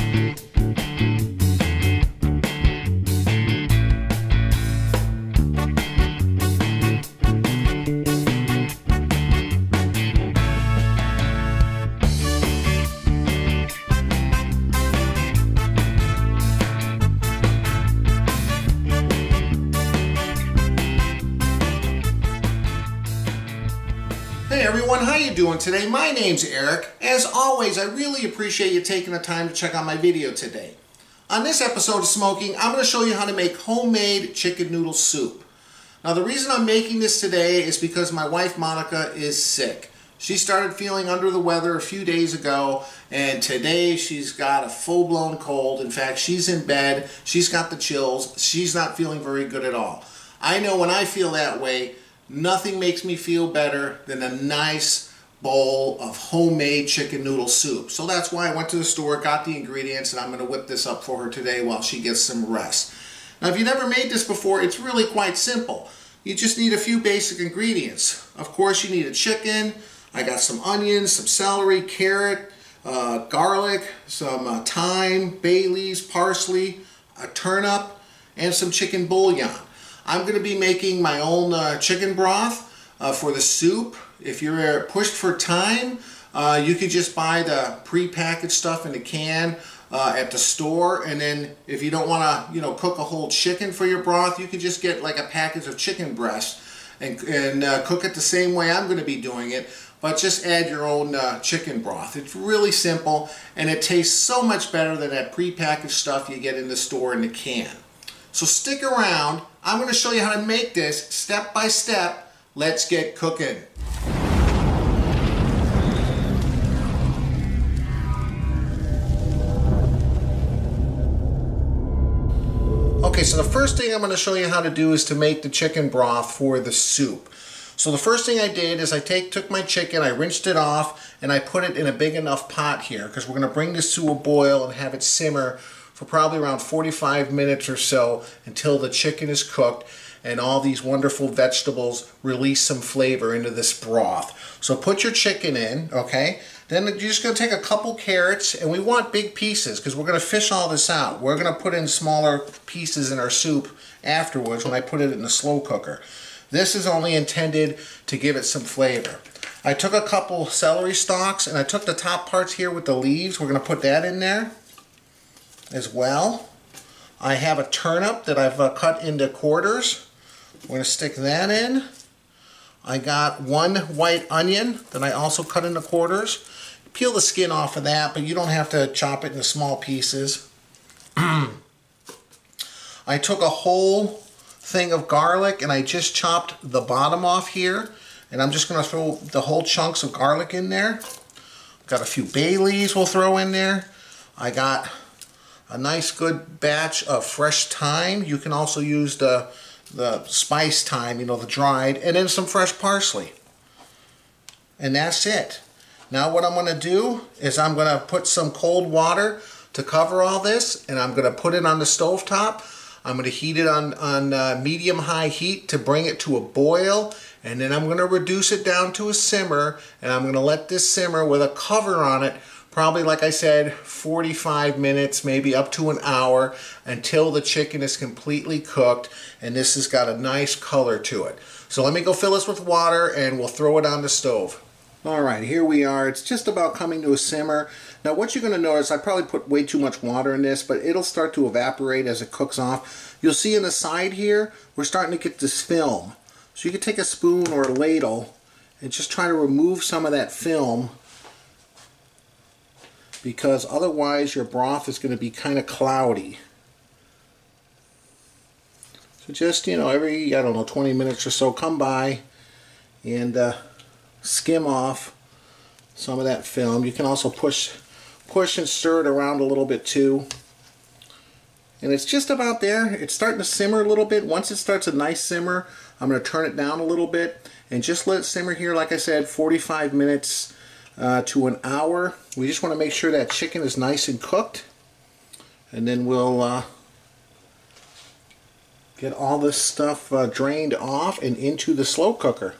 Hey everyone, how you doing today? My name's Eric. As always, I really appreciate you taking the time to check out my video today. On this episode of Smo'King, I'm going to show you how to make homemade chicken noodle soup. Now the reason I'm making this today is because my wife Monica is sick. She started feeling under the weather a few days ago, and today she's got a full-blown cold. In fact, she's in bed, she's got the chills, she's not feeling very good at all. I know when I feel that way, nothing makes me feel better than a nice bowl of homemade chicken noodle soup. So that's why I went to the store, got the ingredients, and I'm going to whip this up for her today while she gets some rest. Now if you've never made this before, it's really quite simple. You just need a few basic ingredients. Of course you need a chicken. I got some onions, some celery, carrot, garlic, some thyme, bay leaves, parsley, a turnip, and some chicken bouillon. I'm going to be making my own chicken broth for the soup. If you're pushed for time, you could just buy the pre-packaged stuff in a can at the store, and then if you don't want to, cook a whole chicken for your broth, you could just get like a package of chicken breast and cook it the same way I'm going to be doing it, but just add your own chicken broth. It's really simple, and it tastes so much better than that pre-packaged stuff you get in the store in the can. So stick around. I'm going to show you how to make this step by step. Let's get cooking. Okay, so the first thing I'm going to show you how to do is to make the chicken broth for the soup. So the first thing I did is I took my chicken, I rinsed it off, and I put it in a big enough pot here because we're going to bring this to a boil and have it simmer for probably around 45 minutes or so until the chicken is cooked and all these wonderful vegetables release some flavor into this broth. So put your chicken in, okay? Then you're just going to take a couple carrots, and we want big pieces because we're going to fish all this out. We're going to put in smaller pieces in our soup afterwards when I put it in the slow cooker. This is only intended to give it some flavor. I took a couple celery stalks, and I took the top parts here with the leaves. We're going to put that in there as well. I have a turnip that I've cut into quarters. We're going to stick that in. I got one white onion that I also cut into quarters. Peel the skin off of that, but you don't have to chop it into small pieces. I took a whole thing of garlic and I just chopped the bottom off here, and I'm just going to throw the whole chunks of garlic in there. Got a few bay leaves we'll throw in there. I got a nice good batch of fresh thyme. You can also use the spice thyme, the dried, and then some fresh parsley. And that's it. Now what I'm going to do is I'm going to put some cold water to cover all this, and I'm going to put it on the stove top. I'm going to heat it on medium-high heat to bring it to a boil, and then I'm going to reduce it down to a simmer, and I'm going to let this simmer with a cover on it probably, like I said, 45 minutes, maybe up to an hour, until the chicken is completely cooked and this has got a nice color to it. So let me go fill this with water and we'll throw it on the stove. Alright, here we are. It's just about coming to a simmer. Now what you're going to notice, I probably put way too much water in this, but it'll start to evaporate as it cooks off. You'll see on the side here, we're starting to get this film. So you can take a spoon or a ladle and just try to remove some of that film, because otherwise your broth is going to be kind of cloudy. So just, every, 20 minutes or so, come by and skim off some of that film. You can also push and stir it around a little bit too. And it's just about there. It's starting to simmer a little bit. Once it starts a nice simmer, I'm going to turn it down a little bit and just let it simmer here, like I said, 45 minutes to an hour. We just want to make sure that chicken is nice and cooked, and then we'll get all this stuff drained off and into the slow cooker.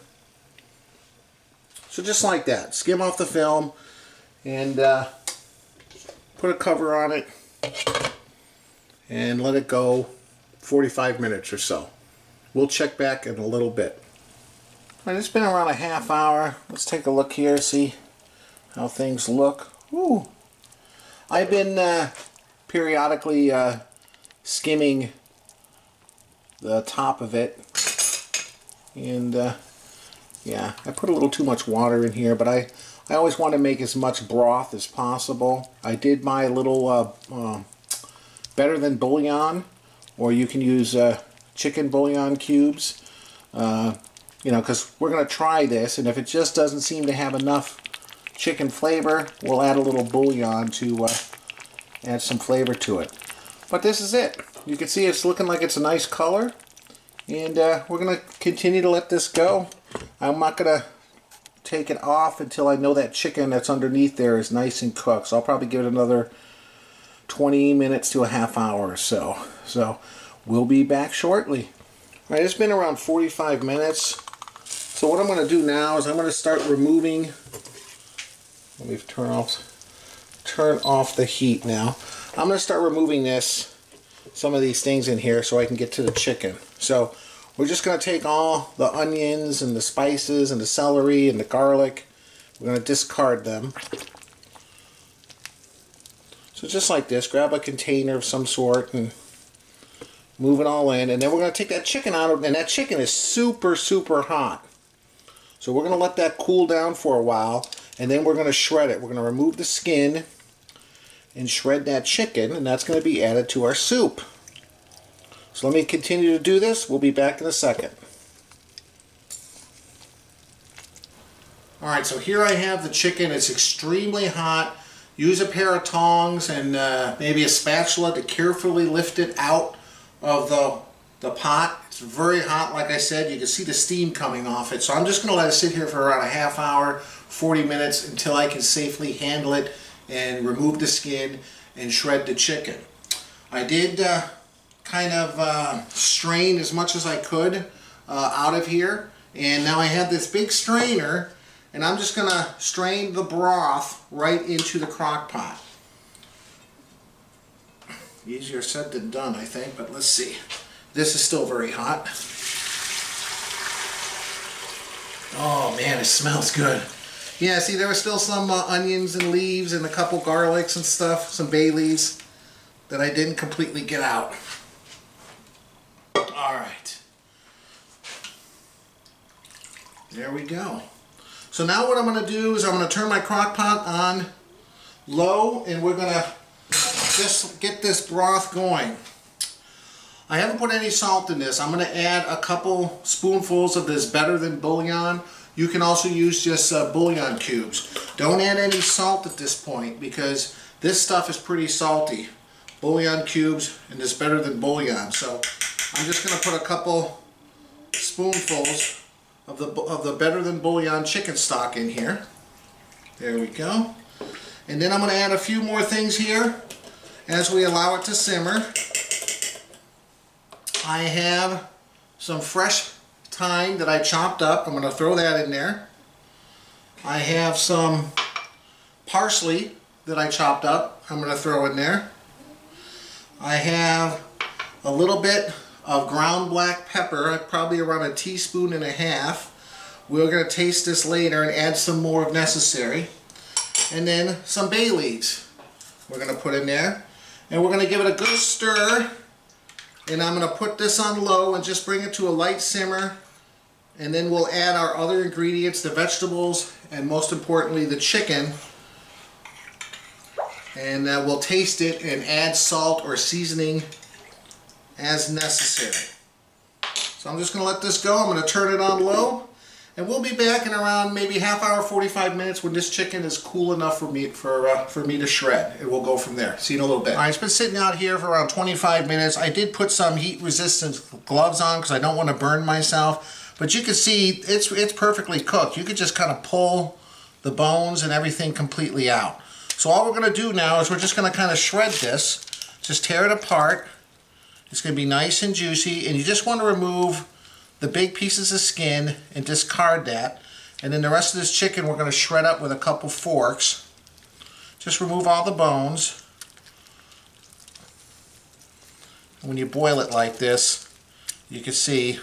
So just like that, skim off the film, and put a cover on it, and let it go 45 minutes or so. We'll check back in a little bit. All right, it's been around a half hour. Let's take a look here, see how things look. Ooh. I've been periodically skimming the top of it, and yeah, I put a little too much water in here, but I always want to make as much broth as possible. I did my little better than bouillon, or you can use chicken bouillon cubes, you know, because we're going to try this, and if it just doesn't seem to have enough chicken flavor, we'll add a little bouillon to add some flavor to it. But this is it. You can see it's looking like it's a nice color, and we're going to continue to let this go. I'm not going to take it off until I know that chicken that's underneath there is nice and cooked. So I'll probably give it another 20 minutes to a half hour or so. So we'll be back shortly. All right, it's been around 45 minutes. So what I'm going to do now is I'm going to start removing. Let me turn off the heat now. I'm going to start removing some of these things in here so I can get to the chicken. So we're just going to take all the onions and the spices and the celery and the garlic. We're going to discard them. So just like this, grab a container of some sort and move it all in. And then we're going to take that chicken out of, and that chicken is super, super hot. So we're going to let that cool down for a while, and then we're going to shred it. We're going to remove the skin and shred that chicken, and that's going to be added to our soup. So let me continue to do this. We'll be back in a second. Alright, so here I have the chicken. It's extremely hot. Use a pair of tongs and maybe a spatula to carefully lift it out of the pot. It's very hot, like I said. You can see the steam coming off it. So I'm just going to let it sit here for around a half hour, 40 minutes, until I can safely handle it and remove the skin and shred the chicken. I did kind of strain as much as I could out of here, and now I have this big strainer, and I'm just going to strain the broth right into the crock pot. Easier said than done, I think, but let's see. This is still very hot. Oh man, it smells good. Yeah, see, there were still some onions and leaves and a couple garlics and stuff, some bay leaves that I didn't completely get out. Alright. There we go. So now what I'm going to do is I'm going to turn my crock pot on low, and we're going to just get this broth going. I haven't put any salt in this. I'm going to add a couple spoonfuls of this better than bouillon. You can also use just bouillon cubes. Don't add any salt at this point because this stuff is pretty salty. Bouillon cubes and this better than bouillon. So I'm just going to put a couple spoonfuls of the better than bouillon chicken stock in here. There we go. And then I'm going to add a few more things here as we allow it to simmer. I have some fresh thyme that I chopped up. I'm going to throw that in there. I have some parsley that I chopped up. I'm going to throw in there. I have a little bit of ground black pepper, probably around 1.5 teaspoons. We're going to taste this later and add some more if necessary. And then some bay leaves we're going to put in there. And we're going to give it a good stir. And I'm going to put this on low and just bring it to a light simmer. And then we'll add our other ingredients, the vegetables, and most importantly the chicken. And we'll taste it and add salt or seasoning as necessary. So I'm just going to let this go. I'm going to turn it on low. And we'll be back in around maybe half hour, 45 minutes when this chicken is cool enough for me to shred. And we'll go from there. See you in a little bit. All right, it's been sitting out here for around 25 minutes. I did put some heat-resistant gloves on because I don't want to burn myself. But you can see it's perfectly cooked. You could just kind of pull the bones and everything completely out. So all we're going to do now is we're just going to kind of shred this. Just tear it apart. It's going to be nice and juicy. And you just want to remove the big pieces of skin and discard that. And then the rest of this chicken we're going to shred up with a couple forks. Just remove all the bones. When you boil it like this, you can see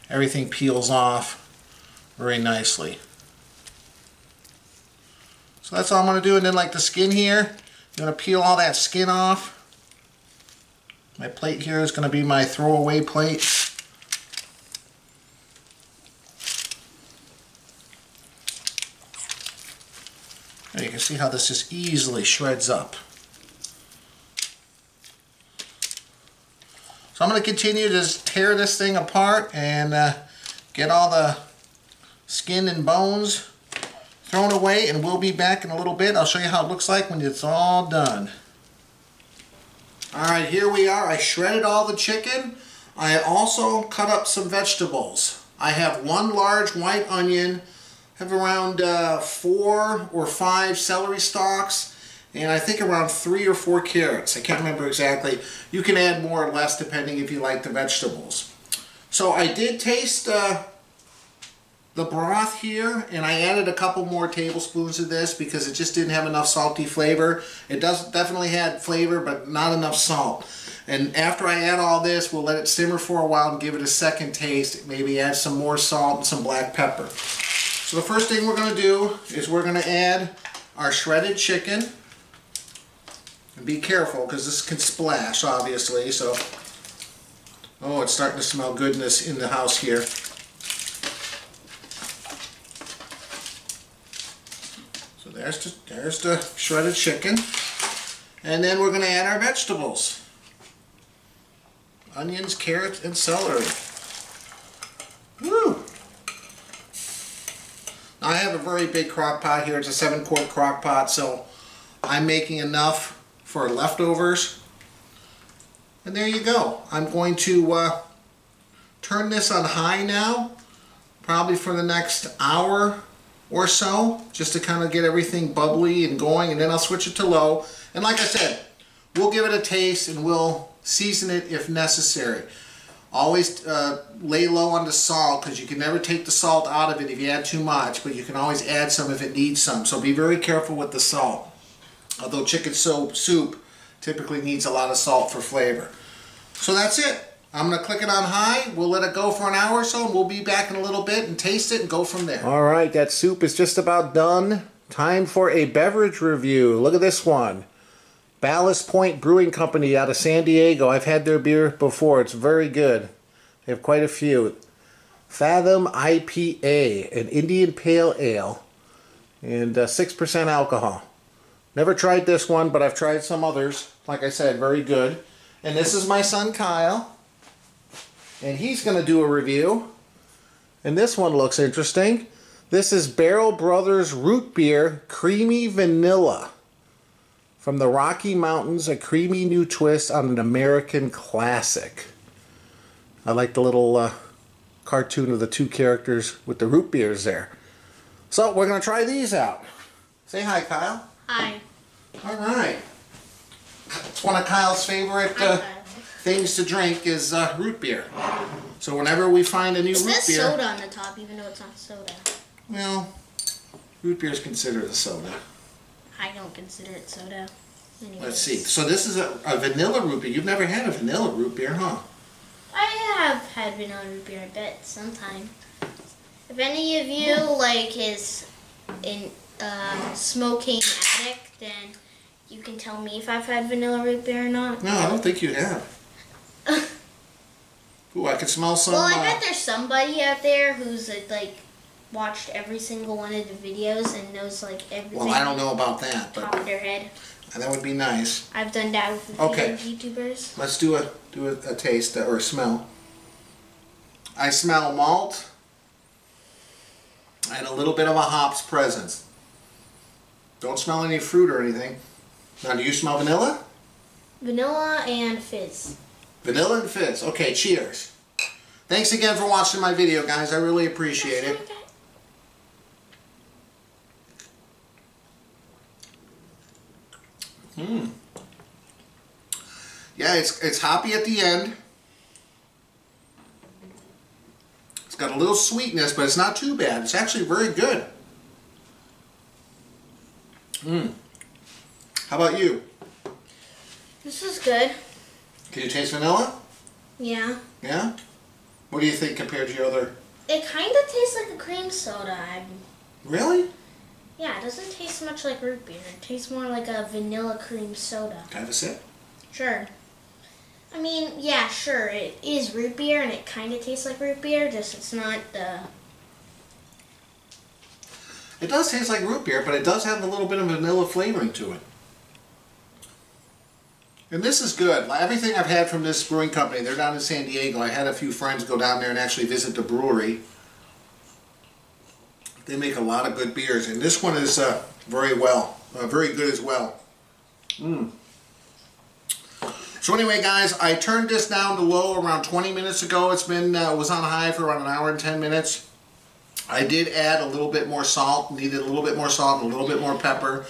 everything peels off very nicely. So that's all I'm going to do. And then like the skin here, I'm going to peel all that skin off. My plate here is going to be my throwaway plate. And you can see how this just easily shreds up. So I'm going to continue to just tear this thing apart and get all the skin and bones thrown away, and we'll be back in a little bit. I'll show you how it looks like when it's all done. Alright, here we are. I shredded all the chicken. I also cut up some vegetables. I have one large white onion, have around 4 or 5 celery stalks, and I think around 3 or 4 carrots. I can't remember exactly. You can add more or less depending if you like the vegetables. So I did taste the broth here, and I added a couple more tablespoons of this because it just didn't have enough salty flavor. It definitely had flavor, but not enough salt. And after I add all this, we'll let it simmer for a while and give it a second taste. Maybe add some more salt and some black pepper. So the first thing we're going to do is we're going to add our shredded chicken. And be careful because this can splash, obviously. So, oh, it's starting to smell goodness in the house here. So there's the shredded chicken. And then we're going to add our vegetables. Onions, carrots, and celery. Woo! Now I have a very big crock pot here. It's a 7-quart crock pot, so I'm making enough for leftovers. And there you go. I'm going to turn this on high now, probably for the next hour or so, just to kind of get everything bubbly and going, and then I'll switch it to low. And like I said, we'll give it a taste and we'll season it if necessary. Always lay low on the salt, because you can never take the salt out of it if you add too much, but you can always add some if it needs some. So be very careful with the salt. Although chicken soup typically needs a lot of salt for flavor. So that's it. I'm going to click it on high. We'll let it go for an hour or so, and we'll be back in a little bit and taste it and go from there. Alright, that soup is just about done. Time for a beverage review. Look at this one. Ballast Point Brewing Company out of San Diego. I've had their beer before. It's very good. They have quite a few. Fathom IPA, an Indian Pale Ale, and 6% alcohol. Never tried this one, but I've tried some others. Like I said, very good. And this is my son Kyle, and he's going to do a review. And this one looks interesting. This is Barrel Brothers Root Beer Creamy Vanilla. From the Rocky Mountains, a creamy new twist on an American classic. I like the little cartoon of the 2 characters with the root beers there. So we're going to try these out. Say hi, Kyle. Hi. Alright. It's one of Kyle's favorite things to drink is root beer. So whenever we find a new root beer... It says soda on the top, even though it's not soda. Well, root beer is considered a soda. I don't consider it soda. Anyways. Let's see. So this is a vanilla root beer. You've never had a vanilla root beer, huh? I have had vanilla root beer, I bet, sometime. If any of you is in Smo'King addict, then you can tell me if I've had vanilla root beer or not. No, I don't think you have. Ooh, I can smell some... Well, I bet there's somebody out there who's watched every single one of the videos and knows everything. Well, I don't know about that, but top of their head. That would be nice. I've done that with a few YouTubers. Let's do a taste or a smell. I smell malt and a little bit of a hops presence. Don't smell any fruit or anything. Now, do you smell vanilla? Vanilla and fizz. Vanilla and fizz. Okay, cheers. Thanks again for watching my video, guys. I really appreciate it. Yeah, it's hoppy at the end. It's got a little sweetness, but it's not too bad. It's actually very good. How about you? This is good. Can you taste vanilla? Yeah. Yeah? What do you think compared to your other? It kind of tastes like a cream soda. Really? Yeah, it doesn't taste much like root beer. It tastes more like a vanilla cream soda. Can I have a sip? Sure. I mean, yeah, sure, it is root beer and it kind of tastes like root beer, just it's not the... It does taste like root beer, but it does have a little bit of vanilla flavoring to it. And this is good. Everything I've had from this brewing company, they're down in San Diego. I had a few friends go down there and actually visit the brewery. They make a lot of good beers, and this one is very good as well. So anyway, guys, I turned this down to low around 20 minutes ago. It's been was on high for around an hour and 10 minutes. I did add a little bit more salt. Needed a little bit more salt and a little bit more pepper,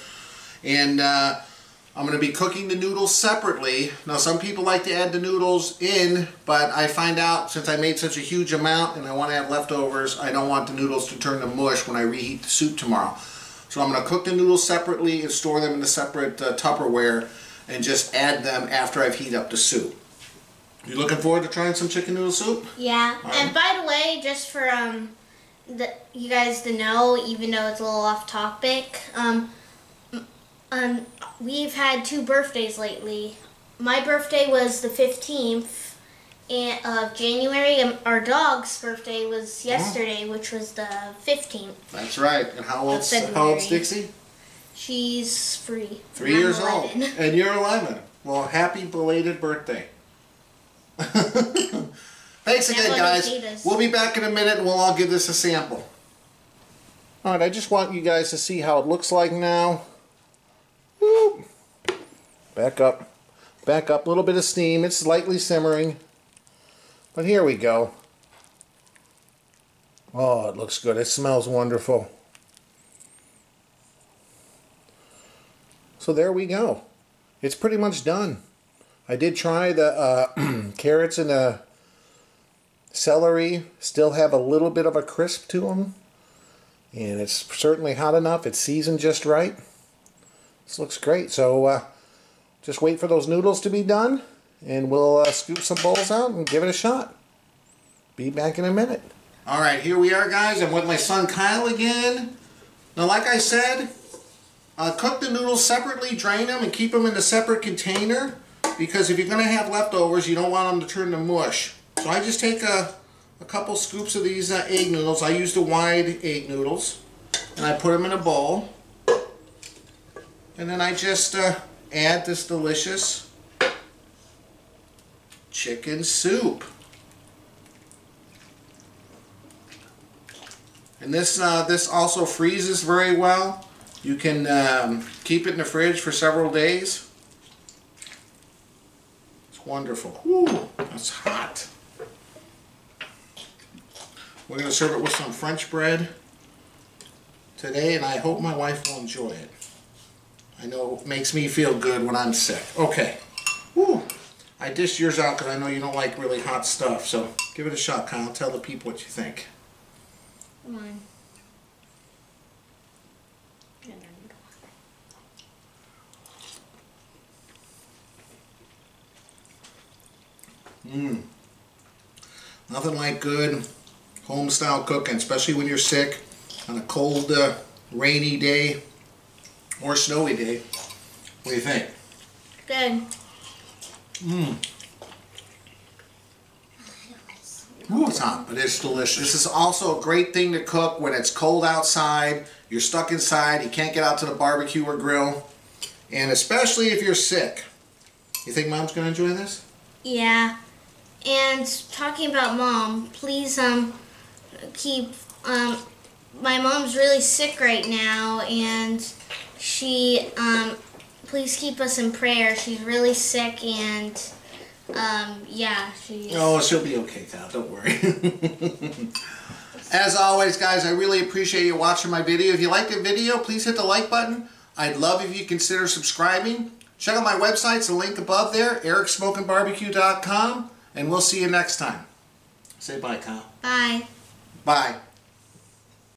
and I'm going to be cooking the noodles separately. Now, some people like to add the noodles in, but I find out since I made such a huge amount and I want to have leftovers, I don't want the noodles to turn to mush when I reheat the soup tomorrow. So I'm going to cook the noodles separately and store them in a separate Tupperware and just add them after I've heated up the soup. You looking forward to trying some chicken noodle soup? Yeah, and by the way, just for you guys to know, even though it's a little off topic, we've had 2 birthdays lately. My birthday was the 15th of January, and our dog's birthday was yesterday, which was the 15th. That's right. And how old's Dixie? She's 3. 3 years old. And you're 11. Well, happy belated birthday. Thanks again, guys. We'll be back in a minute and we'll all give this a sample. Alright, I just want you guys to see how it looks like now. Woo. Back up. Back up. A little bit of steam. It's slightly simmering. But here we go. Oh, it looks good. It smells wonderful. So there we go. It's pretty much done. I did try the carrots and the celery. Still have a little bit of a crisp to them. And it's certainly hot enough. It's seasoned just right. This looks great. So just wait for those noodles to be done. And we'll scoop some bowls out and give it a shot. Be back in a minute. Alright, here we are, guys. I'm with my son Kyle again. Now, like I said, cook the noodles separately, drain them, and keep them in a separate container. Because if you're going to have leftovers, you don't want them to turn to mush. So I just take a couple scoops of these egg noodles. I use the wide egg noodles. And I put them in a bowl. And then I just add this delicious chicken soup. And this also freezes very well. You can keep it in the fridge for several days. It's wonderful. Woo, that's hot. We're going to serve it with some French bread today, and I hope my wife will enjoy it. I know it makes me feel good when I'm sick. Okay. Woo. I dished yours out because I know you don't like really hot stuff, so give it a shot, Kyle. Tell the people what you think. Come on. Nothing like good home-style cooking, especially when you're sick on a cold, rainy day or snowy day. What do you think? Good. Ooh, it's hot, but it's delicious. This is also a great thing to cook when it's cold outside, you're stuck inside, you can't get out to the barbecue or grill, and especially if you're sick. You think Mom's going to enjoy this? Yeah. And talking about Mom, please keep my mom's really sick right now, and she please keep us in prayer. She's really sick, and yeah, she's... Oh, she'll be okay, Kyle. Don't worry. As always, guys, I really appreciate you watching my video. If you liked the video, please hit the like button. I'd love if you consider subscribing. Check out my website. It's a link above there, ericsmokingbbq.com, and we'll see you next time. Say bye, Kyle. Bye. Bye.